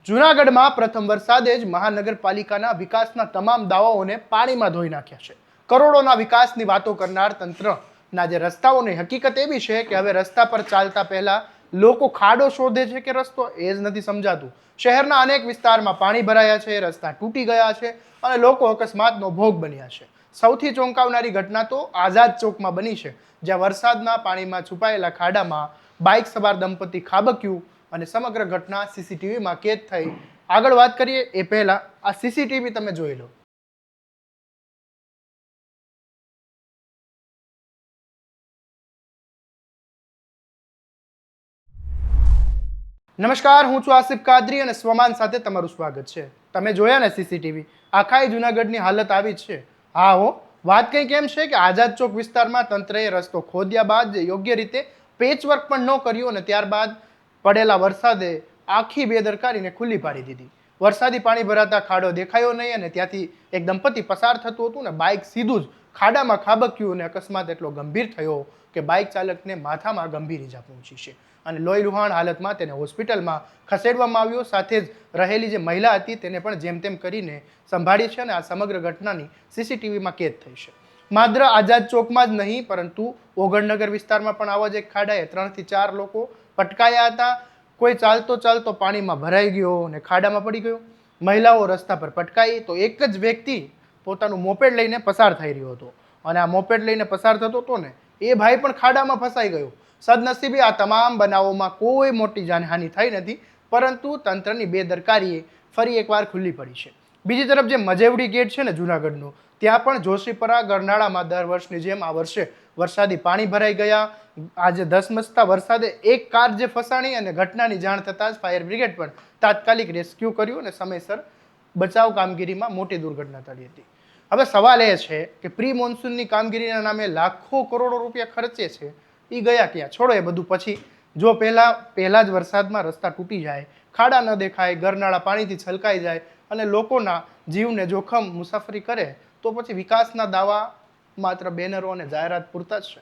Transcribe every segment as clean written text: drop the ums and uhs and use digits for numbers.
જૂનાગઢમાં પ્રથમ વરસાદે જ મહાનગરપાલિકાના વિકાસના તમામ દાવાઓને પાણીમાં ધોઈ નાખ્યા છે. કરોડોના વિકાસની વાતો કરનાર તંત્રના જે રસ્તાઓની હકીકત એવી છે કે હવે રસ્તા પર ચાલતા પહેલા લોકો ખાડો શોધે છે કે રસ્તો એ જ નથી સમજાતું. શહેરના અનેક વિસ્તારમાં પાણી ભરાયા છે, રસ્તા તૂટી ગયા છે અને લોકો અકસ્માતનો ભોગ બન્યા છે. સૌથી ચોંકાવનારી ઘટના તો આઝાદ ચોકમાં બની છે, જ્યાં વરસાદના પાણીમાં છુપાયેલા ખાડામાં બાઇક સવાર દંપતી ખાબક્યું અને સમગ્ર ઘટના સીસીટીવીમાં કેદ થઈ. આગળ વાત કરીએ એ પહેલા આ સીસીટીવી તમે જોઈ લો. નમસ્કાર, હું છું આસિફ કાદરી અને સ્વમાન સાથે તમારું સ્વાગત છે. તમે જોયા ને સીસીટીવી, આખા જૂનાગઢની હાલત આવી જ છે. હા હો, વાત કંઈક એમ છે કે આઝાદ ચોક વિસ્તારમાં તંત્રએ રસ્તો ખોદ્યા બાદ યોગ્ય રીતે પેચવર્ક પણ ન કર્યું અને ત્યારબાદ પડેલા વરસાદે આખી બેદરકારીને ખુલ્લી પાડી દીધી. વરસાદી પાણી ભરાતા ખાડો દેખાયો નહીં અને ત્યાંથી એક દંપતી પસાર થતું હતું ને બાઇક સીધું જ ખાડામાં ખાબક્યું અને અકસ્માત એટલો ગંભીર થયો કે બાઇક ચાલકને માથામાં ગંભીર ઈજા પહોંચી છે અને લોહી લુહાણ હાલતમાં તેને હોસ્પિટલમાં ખસેડવામાં આવ્યો. સાથે જ રહેલી જે મહિલા હતી તેને પણ જેમ તેમ કરીને સંભાળી છે અને આ સમગ્ર ઘટનાની સીસીટીવીમાં કેદ થઈ છે. માત્ર આઝાદ ચોકમાં જ નહીં પરંતુ ઓગણનગર વિસ્તારમાં પણ આવા જ એક ખાડાએ 3 થી 4 લોકો પટકાયા હતા. કોઈ ચાલતો ચાલતો પાણીમાં ભરાઈ ગયો અને ખાડામાં પડી ગયો. મહિલાઓ રસ્તા પર પટકાઈ તો એક જ વ્યક્તિ પોતાનું મોપેડ લઈને પસાર થઈ રહ્યો હતો અને આ મોપેડ લઈને પસાર થતો હતો ને એ ભાઈ પણ ખાડામાં ફસાઈ ગયો. સદનસીબે આ તમામ બનાવોમાં કોઈ મોટી જાનહાનિ થઈ નથી, પરંતુ તંત્રની બેદરકારીએ ફરી એકવાર ખુલ્લી પડી છે. બીજી તરફ જે મજેવડી ગેટ છે ને જૂનાગઢનું, ત્યાં પણ જોશીપરા ગરનાળામાં દર વર્ષની જેમ આ વર્ષે વરસાદી પાણી ભરાઈ ગયા. આજે ધસમસતા વરસાદે એક કાર જે ફસાણી અને ઘટનાની જાણ થતાં જ ફાયર બ્રિગેડ પણ તાત્કાલિક રેસ્ક્યુ કર્યું અને સમયસર બચાવ કામગીરીમાં મોટી દુર્ઘટના ટળી હતી. હવે સવાલ એ છે કે પ્રી મોન્સૂનની કામગીરીના નામે લાખો કરોડો રૂપિયા ખર્ચે છે, એ ગયા ક્યાં? છોડો એ બધું પછી. જો પહેલા જ વરસાદમાં રસ્તા તૂટી જાય, ખાડા ન દેખાય, ગરનાળા પાણીથી છલકાઈ જાય અને લોકોના જીવને જોખમ મુસાફરી કરે તો પછી વિકાસના દાવા માત્ર બેનરો અને જાહેરાત પૂરતા જ છે.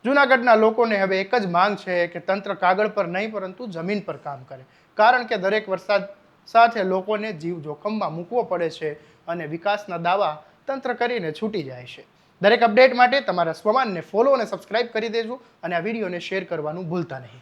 જૂનાગઢના લોકોને હવે એક જ માંગ છે કે તંત્ર કાગળ પર નહીં પરંતુ જમીન પર કામ કરે, કારણ કે દરેક વરસાદ સાથે લોકોને જીવ જોખમમાં મૂકવો પડે છે અને વિકાસના દાવા તંત્ર કરીને છૂટી જાય છે. દરેક અપડેટ માટે તમારા સ્વમાનને ફોલો અને સબસ્ક્રાઇબ કરી દેજો અને આ વિડીયોને શેર કરવાનું ભૂલતા નહીં.